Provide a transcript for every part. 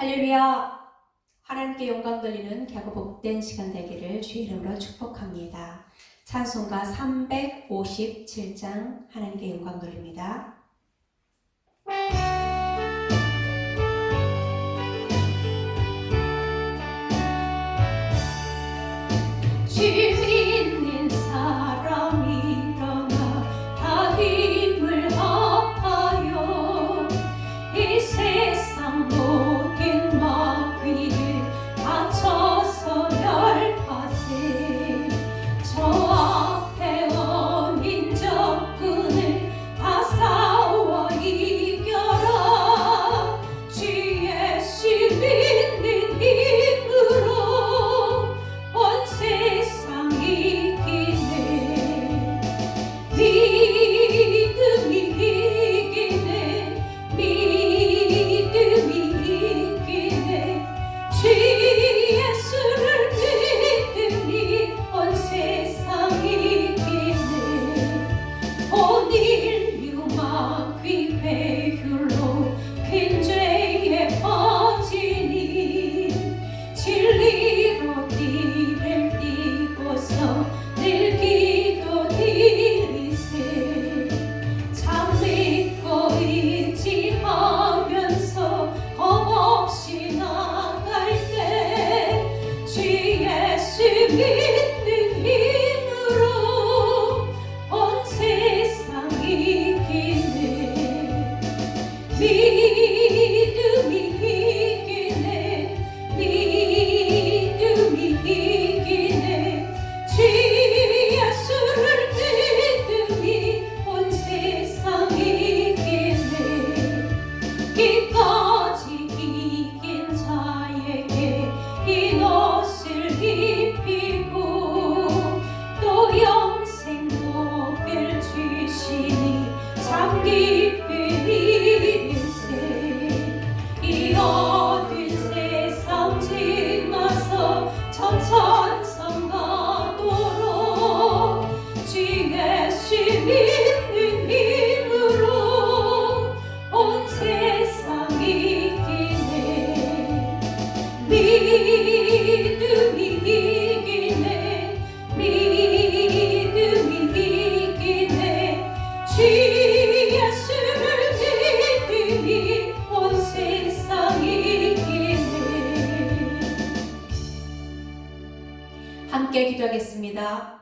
할렐루야! 하나님께 영광 돌리는 갸고 복된 시간 되기를 주의 이름으로 축복합니다. 찬송가 357장 하나님께 영광 돌립니다. 주 믿는 사람이 일어나 다 힘을 합하여 이 세상 모든 마귀를 다쳐서 멸하세. 저 앞에 원인 적군을 다 싸워 이겨라. 주 예수 믿는 힘으로 온 세상 이기네. 믿음이 이기네. 믿음이 이기네. 주 예수를 믿으니 온 세상 이기네. 온 인류 마귀 회율로 큰 죄에 빠지니 진리로 뒤를 띠고서 늘 기도 드리세. 참 믿고 의지하면서 겁없이 나갈 때 주 예수 믿는 힘으로 온 세상 이기네. 믿음이 이기네. 믿음이 이기네. 주 예수를 믿으니 온 세상 이기네. 끝까지 이긴 자에게 흰 옷을 입히고 또 영생 복을 주시니 참 기쁜 일세. 이 어두운 세상 지나서 천천성 가도록 주 예수 믿는 힘으로 온 세상 이기네. 믿음이 이기네. 믿음이 이기네. 주 예수를 믿으니 온 세상 이기네. 함께 기도하겠습니다.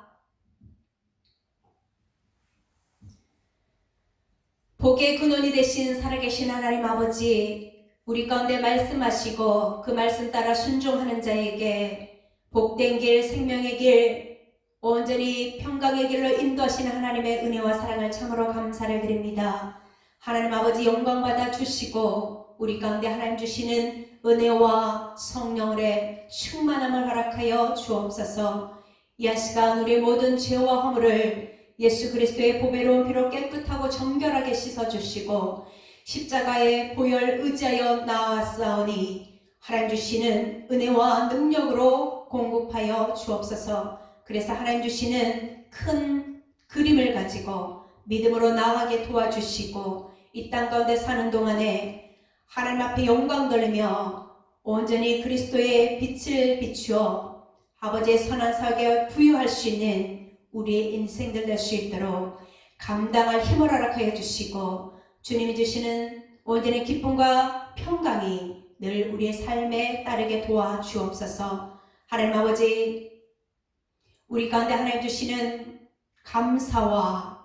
복의 근원이 되신 살아계신 하나님 아버지, 우리 가운데 말씀하시고 그 말씀 따라 순종하는 자에게 복된 길, 생명의 길, 온전히 평강의 길로 인도하시는 하나님의 은혜와 사랑을 참으로 감사를 드립니다. 하나님 아버지 영광 받아 주시고 우리 가운데 하나님 주시는 은혜와 성령의 충만함을 허락하여 주옵소서. 이 시간 우리의 모든 죄와 허물을 예수 그리스도의 보배로운 피로 깨끗하고 정결하게 씻어주시고 십자가의 보혈 의지하여 나아왔사오니 하나님 주시는 은혜와 능력으로 공급하여 주옵소서. 그래서 하나님 주시는 큰 그림을 가지고 믿음으로 나아가게 도와주시고 이 땅 가운데 사는 동안에 하나님 앞에 영광 돌리며 온전히 그리스도의 빛을 비추어 아버지의 선한 사역에 부유할 수 있는 우리의 인생들 될 수 있도록 감당할 힘을 허락하여 주시고 주님이 주시는 온전히 기쁨과 평강이 늘 우리의 삶에 따르게 도와주옵소서. 하나님 아버지, 우리 가운데 하나님 주시는 감사와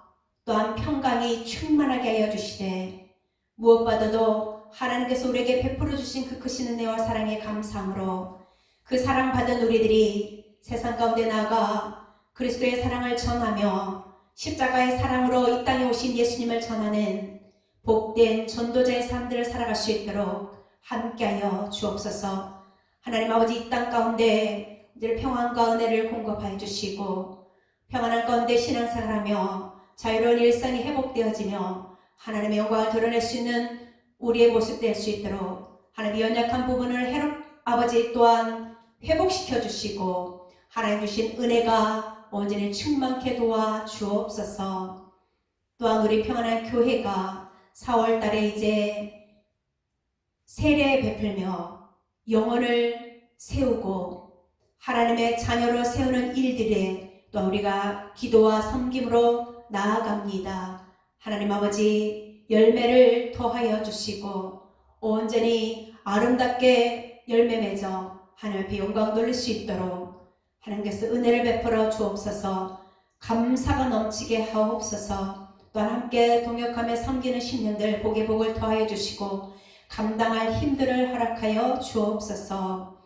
또한 평강이 충만하게 하여 주시되 무엇보다도 하나님께서 우리에게 베풀어 주신 그 크신 은혜와 사랑에 감사함으로 그 사랑받은 우리들이 세상 가운데 나아가 그리스도의 사랑을 전하며 십자가의 사랑으로 이 땅에 오신 예수님을 전하는 복된 전도자의 삶들을 살아갈 수 있도록 함께하여 주옵소서. 하나님 아버지, 이 땅 가운데 늘 평안과 은혜를 공급하여 주시고 평안한 가운데 신앙생활하며 자유로운 일상이 회복되어지며 하나님의 영광을 드러낼 수 있는 우리의 모습 될 수 있도록 하나님의 연약한 부분을 아버지 또한 회복시켜 주시고 하나님 주신 은혜가 온전히 충만케 도와 주옵소서. 또한 우리 평안한 교회가 4월 달에 이제 세례 베풀며 영혼을 세우고 하나님의 자녀로 세우는 일들에 또 우리가 기도와 섬김으로 나아갑니다. 하나님 아버지 열매를 더하여 주시고 온전히 아름답게 열매 맺어 하나님 앞에 영광 돌릴 수 있도록 하나님께서 은혜를 베풀어 주옵소서. 감사가 넘치게 하옵소서. 또한 함께 동역하며 섬기는 신령들 복에 복을 더하여 주시고 감당할 힘들을 허락하여 주옵소서.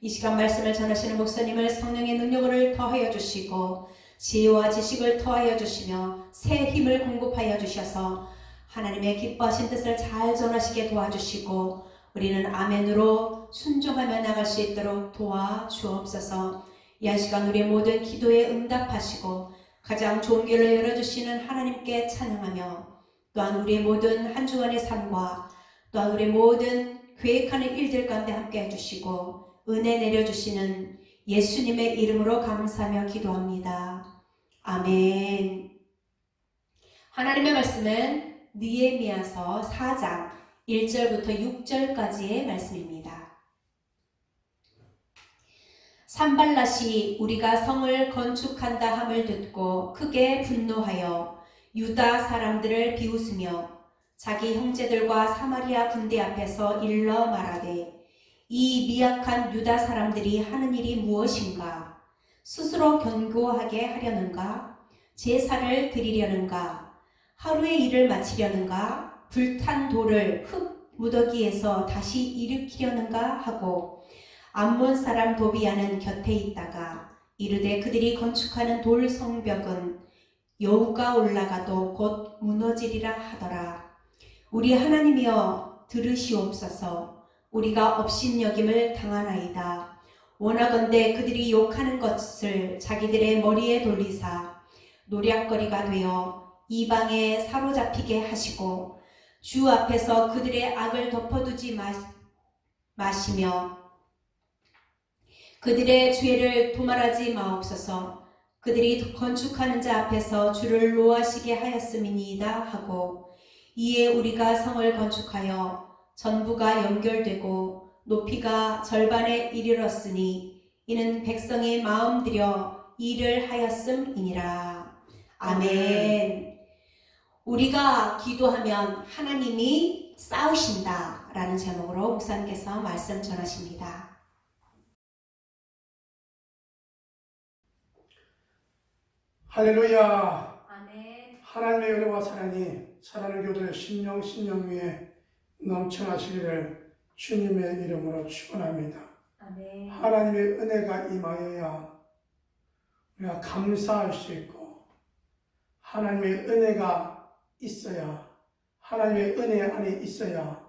이 시간 말씀을 전하시는 목사님을 성령의 능력을 더하여 주시고 지혜와 지식을 더하여 주시며 새 힘을 공급하여 주셔서 하나님의 기뻐하신 뜻을 잘 전하시게 도와주시고 우리는 아멘으로 순종하며 나갈 수 있도록 도와주옵소서. 이 한 시간 우리의 모든 기도에 응답하시고 가장 좋은 길을 열어주시는 하나님께 찬양하며 또한 우리의 모든 한 주간의 삶과 또한 우리의 모든 계획하는 일들 가운데 함께 해주시고 은혜 내려주시는 예수님의 이름으로 감사하며 기도합니다. 아멘. 하나님의 말씀은 느헤미야서 4장 1절부터 6절까지의 말씀입니다. 산발랏이 우리가 성을 건축한다 함을 듣고 크게 분노하여 유다 사람들을 비웃으며 자기 형제들과 사마리아 군대 앞에서 일러 말하되 이 미약한 유다 사람들이 하는 일이 무엇인가? 스스로 견고하게 하려는가? 제사를 드리려는가? 하루의 일을 마치려는가? 불탄 돌을 흙 무더기에서 다시 일으키려는가 하고 암몬 사람 도비아는 곁에 있다가 이르되 그들이 건축하는 돌 성벽은 여우가 올라가도 곧 무너지리라 하더라. 우리 하나님이여 들으시옵소서. 우리가 업신여김을 당하나이다. 원하건대 그들이 욕하는 것을 자기들의 머리에 돌리사 노략거리가 되어 이방에 사로잡히게 하시고 주 앞에서 그들의 악을 덮어두지 마시며 그들의 죄를 도말하지 마옵소서. 그들이 건축하는 자 앞에서 주를 노하시게 하였음이니이다 하고 이에 우리가 성을 건축하여 전부가 연결되고 높이가 절반에 이르렀으니 이는 백성이 마음 들여 일을 하였음이니라. 아멘. 우리가 기도하면 하나님이 싸우신다 라는 제목으로 목사님께서 말씀 전하십니다. 할렐루야. 아멘. 하나님의 은혜와 사랑이 사랑하는 교도의 심령 위에 넘쳐나시기를 주님의 이름으로 축원합니다. 아멘. 하나님의 은혜가 임하여야 우리가 감사할 수 있고 하나님의 은혜가 있어야 하나님의 은혜 안에 있어야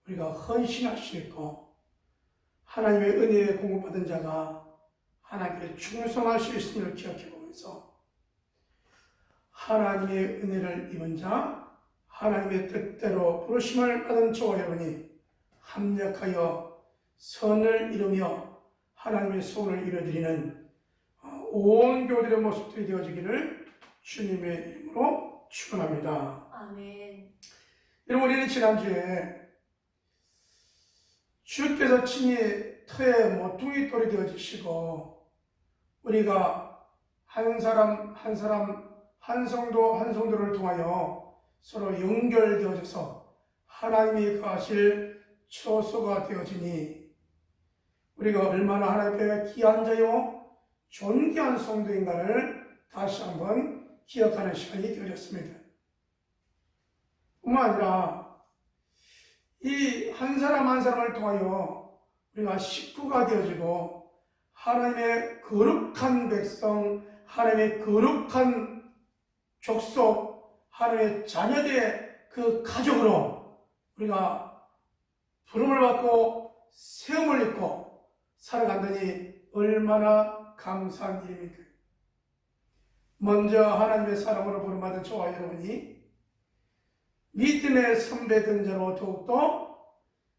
우리가 헌신할 수 있고 하나님의 은혜에 공급받은 자가 하나님께 충성할 수 있음을 기억해 보면서 하나님의 은혜를 입은 자, 하나님의 뜻대로 부르심을 받은 저와 여러분이 합력하여 선을 이루며 하나님의 소원을 이루어드리는 온 교회들의 모습들이 되어지기를 주님의 이름으로 축원합니다. 아멘. 여러분, 우리는 지난주에 주께서 친히 터에 모퉁이 돌이 되어주시고 우리가 한 사람 한 성도를 통하여 서로 연결되어져서 하나님이 거하실 처소가 되어지니 우리가 얼마나 하나님께 귀한 자요 존귀한 성도인가를 다시 한번 기억하는 시간이 되어졌습니다. 뿐만 아니라 이 한 사람 한 사람을 통하여 우리가 식구가 되어지고 하나님의 거룩한 백성, 하나님의 거룩한 족속, 하나님의 자녀들의 그 가족으로 우리가 부름을 받고 세움을 입고 살아간다니 얼마나 감사한 일입니까? 먼저 하나님의 사랑으로 부름받은 저와 여러분이 믿음의 선배된 자로 더욱더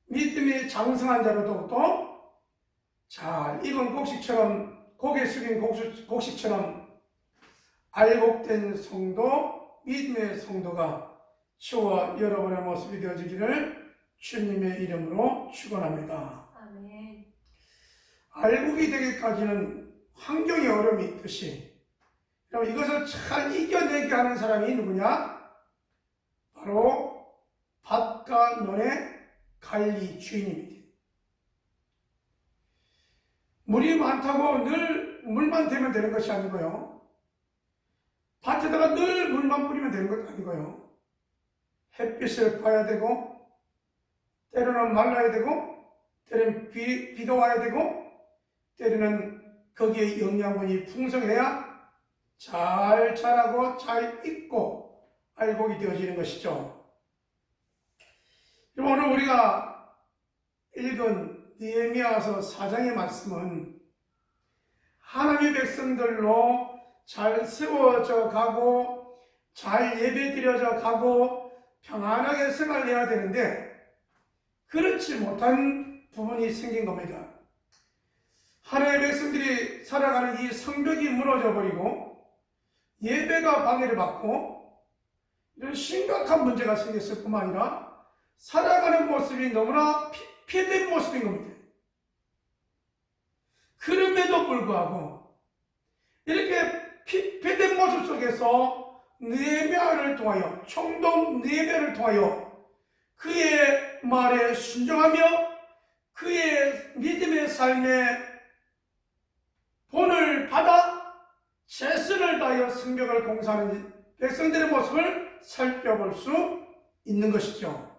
믿음이 장성한 자로 더욱더 잘 익은 곡식처럼 고개 숙인 곡식처럼 알곡된 성도, 믿음의 성도가 저와 여러분의 모습이 되어지기를 주님의 이름으로 축원합니다. 아멘. 알곡이 되기까지는 환경의 어려움이 있듯이 그럼 이것을 잘 이겨내게 하는 사람이 누구냐? 바로 밭과 논의 관리 주인입니다. 물이 많다고 늘 물만 대면 되는 것이 아니고요. 밭에다가 늘 물만 뿌리면 되는 것도 아니고요. 햇빛을 봐야 되고 때로는 말라야 되고 때로는 비가 와야 되고 때로는 거기에 영양분이 풍성해야 잘 자라고 잘 익고 알곡이 되어지는 것이죠. 오늘 우리가 읽은 느헤미야서 4장의 말씀은 하나님의 백성들로 잘 세워져 가고 잘 예배드려져 가고 평안하게 생활해야 되는데 그렇지 못한 부분이 생긴 겁니다. 하나님의 백성들이 살아가는 이 성벽이 무너져 버리고 예배가 방해를 받고 이런 심각한 문제가 생겼을 뿐만 아니라 살아가는 모습이 너무나 피폐된 모습인 겁니다. 그럼에도 불구하고 이렇게 피폐된 모습 속에서 느헤미야를 통하여 총독 느헤미야를 통하여 그의 말에 순종하며 그의 믿음의 삶에 본을 받아 최선을 다하여 성벽을 공사하는 백성들의 모습을 살펴볼 수 있는 것이죠.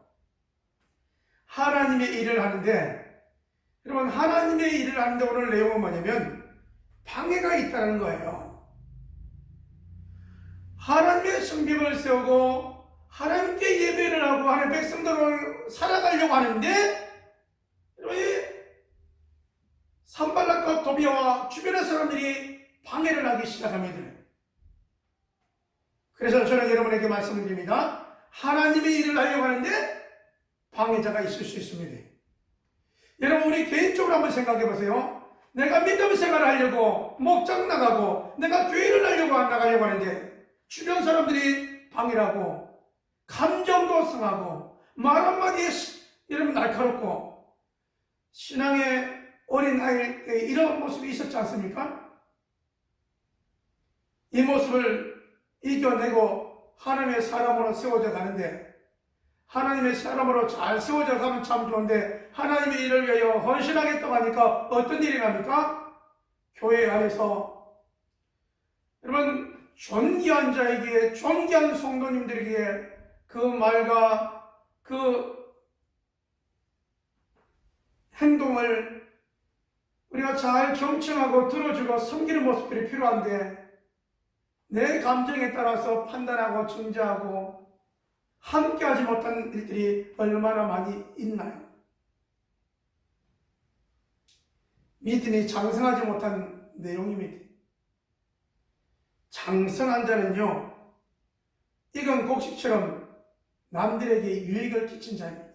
하나님의 일을 하는데 여러분 하나님의 일을 하는데 오늘 내용은 뭐냐면 방해가 있다는 거예요. 하나님의 성벽을 세우고 하나님께 예배를 하고 하는 백성들을 살아가려고 하는데 산발락과 도비아와 주변의 사람들이 방해를 하기 시작합니다. 그래서 저는 여러분에게 말씀을 드립니다. 하나님의 일을 하려고 하는데 방해자가 있을 수 있습니다. 여러분 우리 개인적으로 한번 생각해 보세요. 내가 믿음 생활을 하려고 목장 나가고 내가 교회를 나가려고 하는데 주변 사람들이 방해를 하고 감정도 상하고 말 한마디에 여러분 날카롭고 신앙의 어린 나이일 때 이런 모습이 있었지 않습니까? 이 모습을 이겨내고 하나님의 사람으로 세워져 가는데 하나님의 사람으로 잘 세워져 가면 참 좋은데 하나님의 일을 위하여 헌신하겠다고 하니까 어떤 일이 납니까? 교회 안에서 여러분 존귀한 자에게 존귀한 성도님들에게 그 말과 그 행동을 우리가 잘 경청하고 들어주고 섬기는 모습들이 필요한데 내 감정에 따라서 판단하고 중재하고 함께하지 못한 일들이 얼마나 많이 있나요? 믿음이 장성하지 못한 내용입니다. 장성한 자는요, 익은 곡식처럼 남들에게 유익을 끼친 자입니다.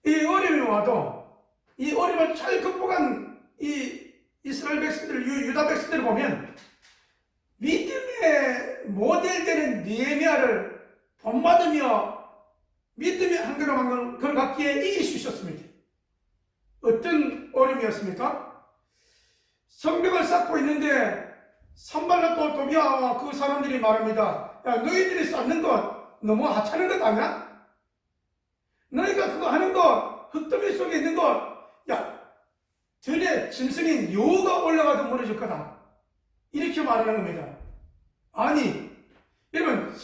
이 어려움이 와도 이 어려움을 잘 극복한 이 이스라엘 백성들, 유다 백성들을 보면 믿음의 모델되는 느헤미야를 본받으며 믿음의 한 걸음 한 걸음 갖기에 이길 수 있었습니다. 어떤 어려움이었습니까? 성벽을 쌓고 있는데 산발락과 도비아와 그 사람들이 말합니다. 야, 너희들이 쌓는 것 너무 하찮은 것 아니야? 너희가 그거 하는 것, 흙더미 속에 있는 것, 야, 들에 짐승인 여우가 올라가도 무너질 거다. 이렇게 말하는 겁니다. 아니, 여러분,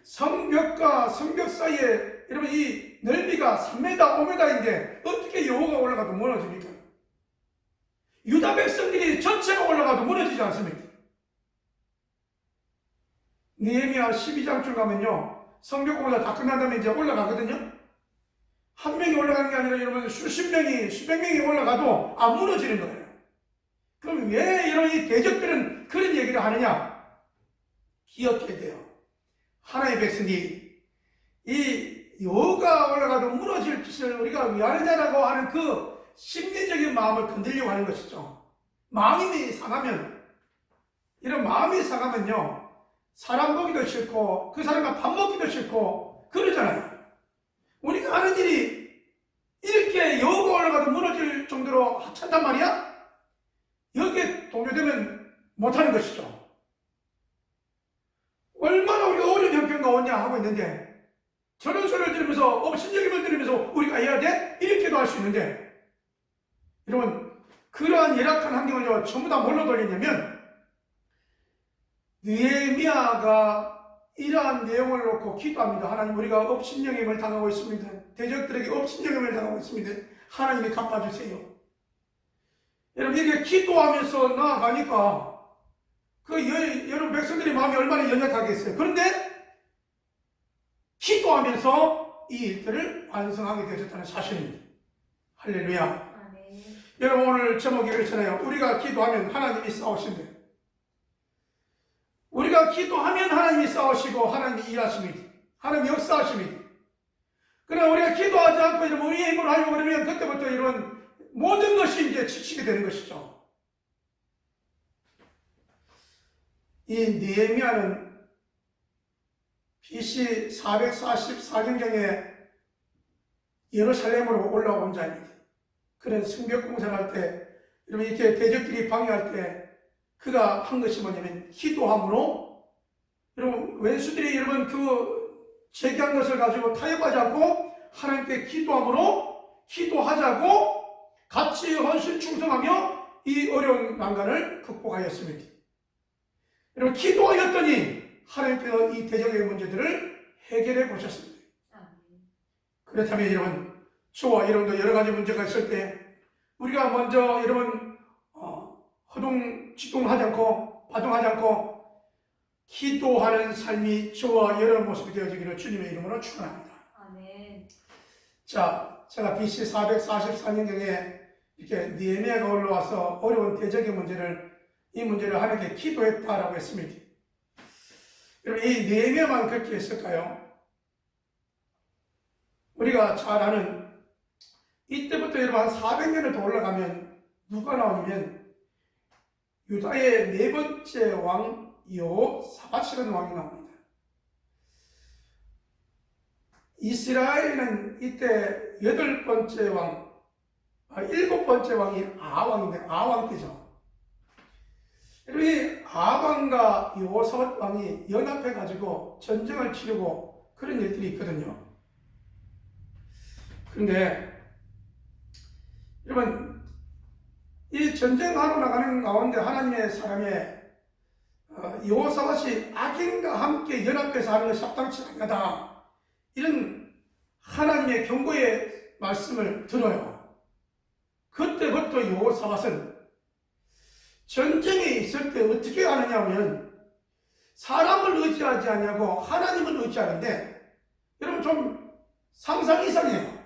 성벽과 성벽 사이에, 여러분, 이 넓이가 3m, 5m인데, 어떻게 여우가 올라가도 무너집니까? 유다 백성들이 전체가 올라가도 무너지지 않습니까? 느헤미야 12장쯤 가면요, 성벽 공사 다 끝난 다음에 이제 올라가거든요. 한 명이 올라가는 게 아니라 여러분 수십 명이 수백 명이 올라가도 안 무너지는 거예요. 그럼 왜 이런 이 대적들은 그런 얘기를 하느냐? 기억해야 돼요. 하나님의 백성이 이 여호가 올라가도 무너질 짓을 우리가 왜 하느냐라고 하는 그 심리적인 마음을 건드리려고 하는 것이죠. 마음이 상하면 이런 마음이 상하면요, 사람 보기도 싫고 그 사람과 밥 먹기도 싫고 그러잖아요. 우리가 하는 일이 이렇게 여우가 올라가도 무너질 정도로 하찮단 말이야? 여기에 동요되면 못하는 것이죠. 얼마나 우리가 어려운 형편 가운데 하고 있는데 저런 소리를 들으면서 업신여김을 들으면서 우리가 해야 돼? 이렇게도 할 수 있는데 여러분 그러한 열악한 환경을 전부 다 뭘로 돌리냐면 느헤미야가 이러한 내용을 놓고 기도합니다. 하나님 우리가 업신여김을 당하고 있습니다. 대적들에게 업신여김을 당하고 있습니다. 하나님이 갚아주세요. 여러분 이렇게 기도하면서 나아가니까 여러분 백성들의 마음이 얼마나 연약하겠어요. 그런데 기도하면서 이 일들을 완성하게 되셨다는 사실입니다. 할렐루야. 여러분 오늘 제목이 그렇잖아요. 우리가 기도하면 하나님이 싸우신대. 우리가 기도하면 하나님이 싸우시고 하나님이 일하십니다. 하나님이 역사하십니다. 그러나 우리가 기도하지 않고 이런 우리의 힘으로 하려고 그러면 그때부터 이런 모든 것이 이제 지치게 되는 것이죠. 이 느헤미야는 BC 444년경에 예루살렘으로 올라온 자입니다. 그는 성벽 공사를 할 때, 여러분 이렇게 대적들이 방해할 때 그가 한 것이 뭐냐면 기도함으로, 여러분 왼수들이 여러분 제기한 것을 가지고 타협하지 않고 하나님께 기도함으로 기도하자고 같이 헌신 충성하며 이 어려운 난관을 극복하였습니다. 여러분 기도하였더니 하나님께서 이 대적의 문제들을 해결해 보셨습니다. 그렇다면 여러분 저와 여러분도 여러 가지 문제가 있을 때 우리가 먼저 여러분 허둥지둥하지 않고 바둥하지 않고 기도하는 삶이 저와 여러분 모습이 되어지기를 주님의 이름으로 축원합니다. 아멘. 자, 제가 BC 444년경에 이렇게 느헤미야가 올라와서 어려운 대적의 이 문제를 하나님께 기도했다라고 했습니다. 여러분 이 느헤미야만 그렇게 했을까요? 우리가 잘 아는 이때부터 여러분 한 400년을 더 올라가면 누가 나오냐면 유다의 네 번째 왕 여호사밧이라는 왕이 나옵니다. 이스라엘은 이때 일곱 번째 왕이 아왕인데 아왕 때죠. 이 아왕과 여호사밧 왕이 연합해가지고 전쟁을 치르고 그런 일들이 있거든요. 그런데 여러분 이 전쟁하러 나가는 가운데 하나님의 사람의 여호사밧이 악인과 함께 연합해서 하는 것이 합당치 않다. 이런 하나님의 경고의 말씀을 들어요. 그때부터 여호사밧은 전쟁에 있을 때 어떻게 하느냐 하면 사람을 의지하지 않냐고 하나님을 의지하는데 여러분 좀 상상 이상해요.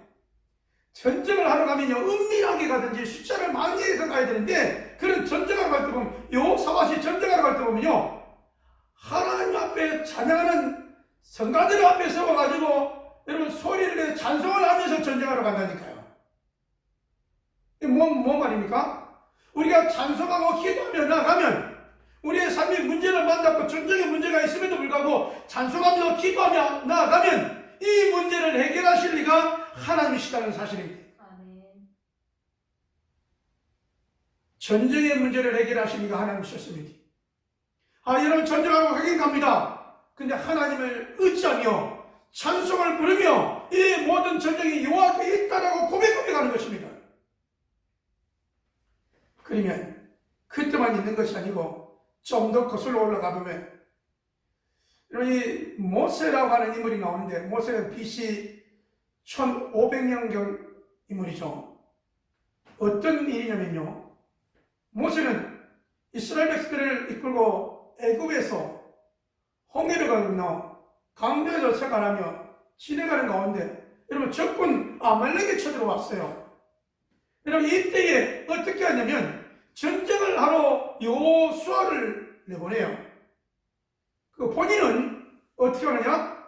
전쟁을 하러 가면요 은밀하게 가든지 숫자를 많이 해서 가야 되는데 그런 전쟁하러 갈 때 보면 여호사밧이 전쟁하러 갈 때 보면요 하나님 앞에 찬양하는 성가들 앞에 서가지고 여러분 소리를 내 찬송을 하면서 전쟁하러 간다니까요. 이게 뭐 말입니까? 우리가 찬송하고 기도하며 나가면 우리의 삶의 문제를 만났고 전쟁의 문제가 있음에도 불구하고 찬송하며 기도하며 나아가면 이 문제를 해결하실 리가 하나님이시다는 사실입니다. 아멘. 전쟁의 문제를 해결하실 리가 하나님이셨습니다. 여러분 전쟁하고 가긴 갑니다. 근데 하나님을 의지하며 찬송을 부르며 이 모든 전쟁이 여호와께 있다라고 고백하며 가는 것입니다. 그러면 그때만 있는 것이 아니고 좀 더 거슬러 올라가 보면 이 모세라고 하는 인물이 나오는데 모세는 BC 1500년경 인물이죠. 어떤 일이냐면요 모세는 이스라엘 백성들을 이끌고 애굽에서 홍해를 건너 강대에서 생활하며 지내가는 가운데 여러분 적군 아말렉이 쳐들어왔어요. 여러분 이때에 어떻게 하냐면 전쟁을 하러 여호수아를 내보내요. 본인은 어떻게 하느냐?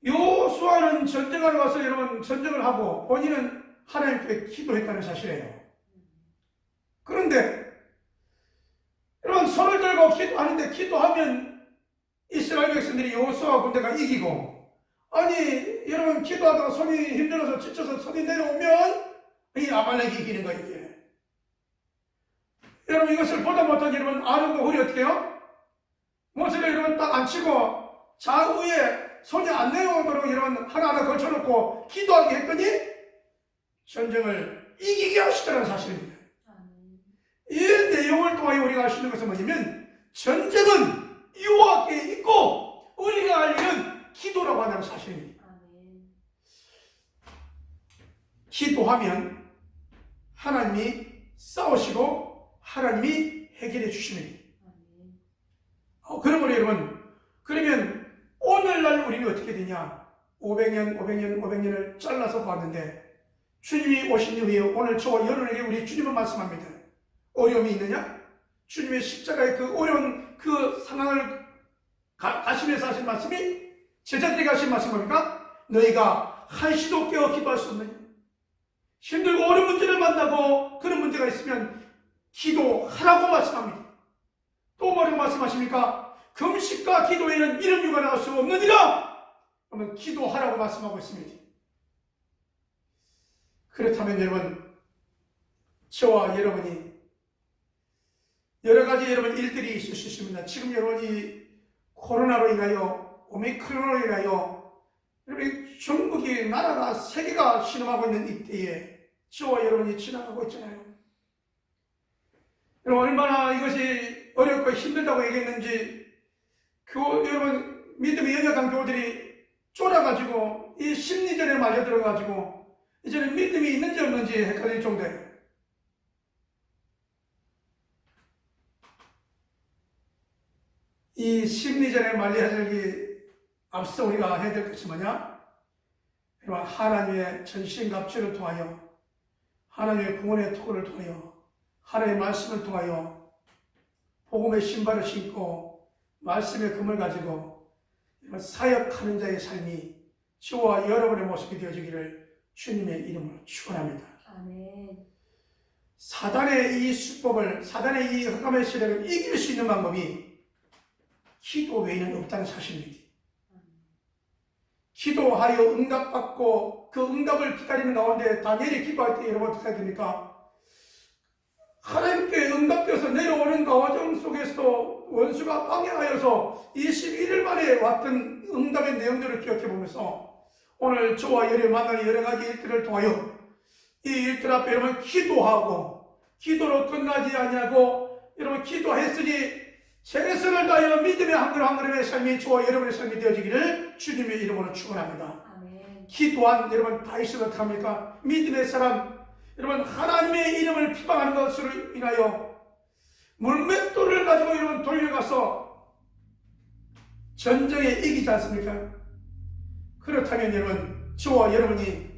여호수아는 전쟁하러 가서 여러분 전쟁을 하고 본인은 하나님께 기도했다는 사실이에요. 그런데 여러분 손을 들고 들고 기도하는데 기도하면 이스라엘 백성들이 여호수아 군대가 이기고, 아니 여러분 기도하다가 손이 힘들어서 지쳐서 손이 내려오면 이 아말렉이 이기는 거예요. 이게. 여러분 이것을 보다 못한 여러분 아론과 홀이 어떻게 해요? 모세를 여러분 딱 앉히고 좌우에 손이 안 내려오도록 여러분 하나하나 걸쳐놓고 기도하게 했더니 전쟁을 이기게 하시더라는 사실입니다. 이 내용을 통하여 우리가 알 수 있는 것은 뭐냐면 전쟁은 여호와께 있고 우리가 할 일은 기도라고 한다는 사실입니다. 기도하면 하나님이 싸우시고 하나님이 해결해 주십니다. 그러므로 여러분, 그러면 오늘날 우리는 어떻게 되냐? 500년을 잘라서 봤는데 주님이 오신 이후에 오늘 저와 여러분에게 우리 주님은 말씀합니다. 어려움이 있느냐? 주님의 십자가의 그 어려운 그 상황을 가시면서 하신 말씀이 제자들에게 하신 말씀 뭡니까? 너희가 한시도 깨어 기도할 수 없느냐? 힘들고 어려운 문제를 만나고 그런 문제가 있으면 기도하라고 말씀합니다. 또 뭐라고 말씀하십니까? 금식과 기도에는 이런 이유가 나올 수 없느니라. 그러면 기도하라고 말씀하고 있습니다. 그렇다면 여러분, 저와 여러분이 여러 가지 여러분 일들이 있을 수 있습니다. 지금 여러분이 코로나로 인하여, 오미크론으로 인하여 여러분이 전국이, 나라가, 세계가 신음하고 있는 이때에 저와 여러분이 지나가고 있잖아요. 여러분 얼마나 이것이 어렵고 힘들다고 얘기했는지 여러분 믿음의 연약한 교우들이 쫄아가지고 이 심리전에 말려들어가지고 이제는 믿음이 있는지 없는지 헷갈릴 정도예요. 이 심리전에 말려들기 앞서 우리가 해야 될 것이 뭐냐? 여러분 하나님의 전신갑주를 통하여, 하나님의 구원의 토를 통하여, 하나님의 말씀을 통하여 복음의 신발을 신고 말씀의 금을 가지고 사역하는 자의 삶이 저와 여러분의 모습이 되어지기를 주님의 이름으로 축원합니다. 아멘. 사단의 이 수법을, 사단의 이 흑암의 세력을 이길 수 있는 방법이 기도 외에는 없다는 사실입니다. 기도하여 응답받고 그 응답을 기다리는 가운데 다니엘이 기도할 때 여러분 어떻게 해야 됩니까? 하나님께 응답되어서 내려오는 과정 속에서도 원수가 방해하여서 21일 만에 왔던 응답의 내용들을 기억해 보면서 오늘 저와 여러분이 만나는 여러 가지 일들을 통하여 이 일들 앞에 여러분 기도하고, 기도로 끝나지 아니하고 여러분 기도했으니 최선을 다하여 믿음의 한 걸음 한 걸음의 삶이 저와 여러분의 삶이 되어지기를 주님의 이름으로 축원합니다. 아멘. 기도한 여러분 다윗은 어떻게 합니까? 믿음의 사람, 여러분 하나님의 이름을 비방하는 것으로 인하여 물맷돌을 가지고 여러분 돌려가서 전쟁에 이기지 않습니까? 그렇다면 여러분, 저와 여러분이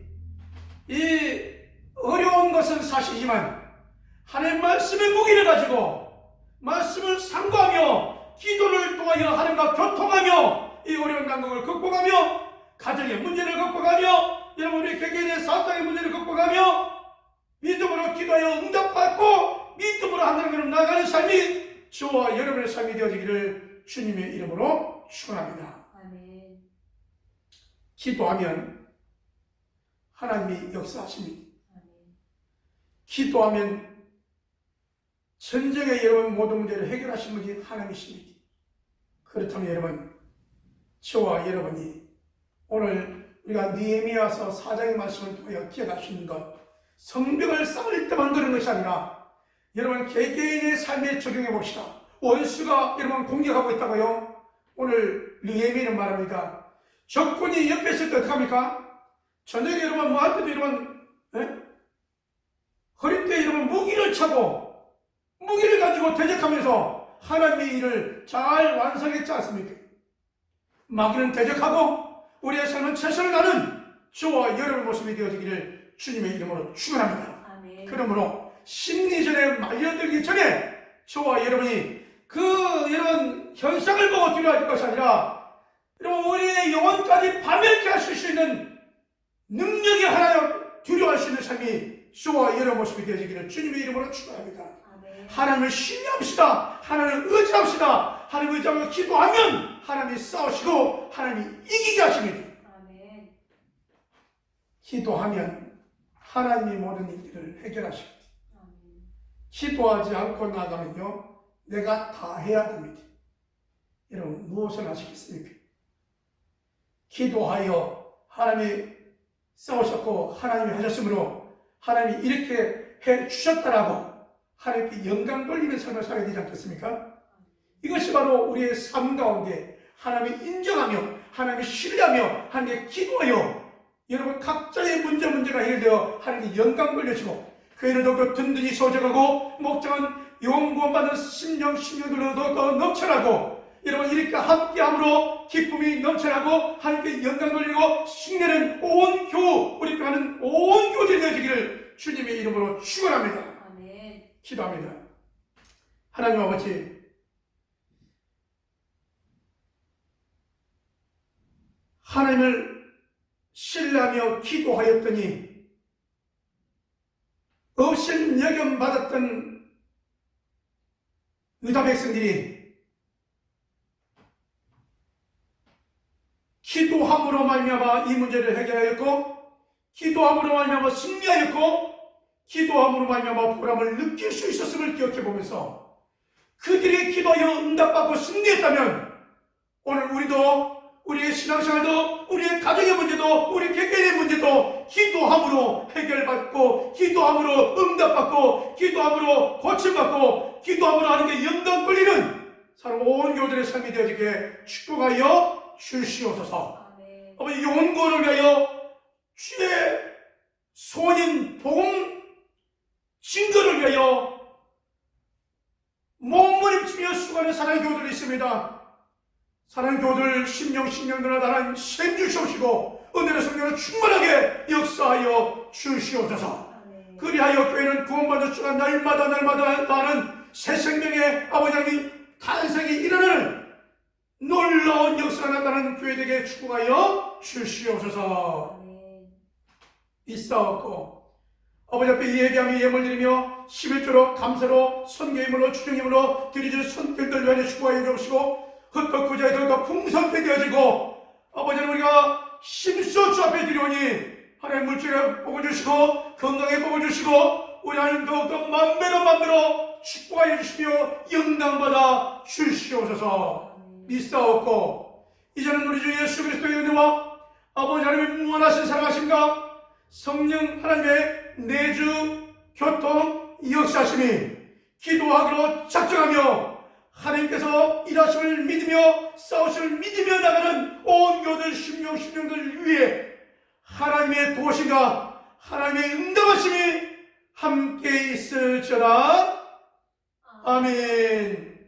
이 어려운 것은 사실이지만 하나님의 말씀의 무기를 가지고 말씀을 상고하며 기도를 통하여 하나님과 교통하며 이 어려운 난국을 극복하며 가정의 문제를 극복하며 여러분 우리 개개인의 사업장의 문제를 극복하며 믿음으로 기도하여 응답받고 믿음으로 하나님으로 나가는 삶이 저와 여러분의 삶이 되어지기를 주님의 이름으로 축원합니다. 아멘. 기도하면 하나님이 역사하십니다. 아멘. 기도하면 전쟁의 여러분 모든 문제를 해결하신 분이 하나님이십니다. 그렇다면 여러분, 저와 여러분이 오늘 우리가 느헤미야서 4장의 말씀을 통하여 기억할 수 있는 것, 성벽을 쌓을 때만 그런 것이 아니라 여러분 개개인의 삶에 적용해 봅시다. 원수가 여러분 공격하고 있다고요? 오늘 느헤미야는 말합니다. 적군이 옆에 있을 때 어떡합니까? 저녁에 여러분 뭐 할 때도 여러분 허리띠에 여러분 무기를 차고 무기를 가지고 대적하면서 하나님의 일을 잘 완성했지 않습니까? 마귀는 대적하고 우리의 삶은 최선을 다하는 저와 여러분의 모습이 되어지기를 주님의 이름으로 축원합니다. 아멘. 그러므로 심리전에 말려들기 전에 저와 여러분이 그 이런 현상을 보고 두려워할 것이 아니라 여러분 우리의 영혼까지 파멸케 하실 수 있는 능력이 하나여 두려워할 수 있는 삶이 저와 여러 모습이 되어지기를 주님의 이름으로 축원합니다. 아멘. 하나님을 신뢰합시다. 하나님을 의지합시다. 하나님을 의지하며 기도하면 하나님이 싸우시고 하나님이 이기게 하십니다. 아멘. 기도하면 하나님이 모든 일들을 해결하십니다. 아멘. 기도하지 않고 나가면요, 내가 다 해야 됩니다. 여러분, 무엇을 하시겠습니까? 기도하여 하나님이 싸우셨고 하나님이 하셨으므로 하나님이 이렇게 해 주셨다라고 하나님께 영광 돌리는 삶을 살아야 되지 않겠습니까? 이것이 바로 우리의 삶 가운데 하나님을 인정하며 하나님을 신뢰하며 하나님께 기도하여 여러분 각자의 문제가 해결되어 하나님께 영광 돌려주고 교회를 더욱더 든든히 소적하고 목장은 영원 구원받은 심령 신령들로 더욱더 넘쳐나고 여러분 이렇게 함께함으로 기쁨이 넘쳐나고 하나님께 영광 돌리고 신뢰는 온 교우 우리가 하는 온 교우들이 되어지기를 주님의 이름으로 축원합니다. 아멘. 기도합니다. 하나님 아버지, 하나님을 신뢰하며 기도하였더니 없인 여김 받았던 유다 백성들이 기도함으로 말미암아 이 문제를 해결하였고 기도함으로 말미암아 승리하였고 기도함으로 말미암아 보람을 느낄 수 있었음을 기억해 보면서 그들이 기도하여 응답받고 승리했다면 오늘 우리도 우리의 신앙생활도 우리의 가정의 문제도 우리 개개인의 문제도 기도함으로 해결받고 기도함으로 응답받고 기도함으로 고침받고 기도함으로 하나님께 영광 돌리는 사람 온 교들의 삶이 되어지게 축복하여 주시옵소서. 아멘. 아버지 영혼구원을 위하여 주의 소원인 복음 증거를 위하여 몸부림치며 수고하는 사랑의 교우들이 있습니다. 사랑하는 교우들 심령들아 나는 셈 주시옵시고 은혜의 성령으로 충만하게 역사하여 주시옵소서. 아멘. 그리하여 교회는 구원받을 수가 날마다 나는 새 생명의 아버지 하나님 탄생이 일어나는 놀라운 역사가 나타나는 교회 되게 축복하여 주시옵소서. 아멘. 있사옵고 아버지 앞에 예배하며 예물 드리며 11조로 감사로 선교임으로 추정임으로 드리줄 손길들 위하여 축복하여 주옵시고 헛떡 구자에 더 풍성하게 되어지고 아버지는 우리가 심소 주 앞에 드리오니 하나님 물질에 복을 주시고 건강에 복을 주시고 우리 하나님 더욱더 만배로 축복하여 주시며 영광받아 주시옵소서. 믿사옵고 이제는 우리 주 예수 그리스도의 은혜와 아버지 하나님의 무한하신 사랑하심과 성령 하나님의 내주 교통 역사하심이 기도하기로 작정하며 하나님께서 일하심을 믿으며 싸우심을 믿으며 나가는 온 교들 심령들 위해 하나님의 도시가 하나님의 응답하심이 함께 있을지어다. 아멘.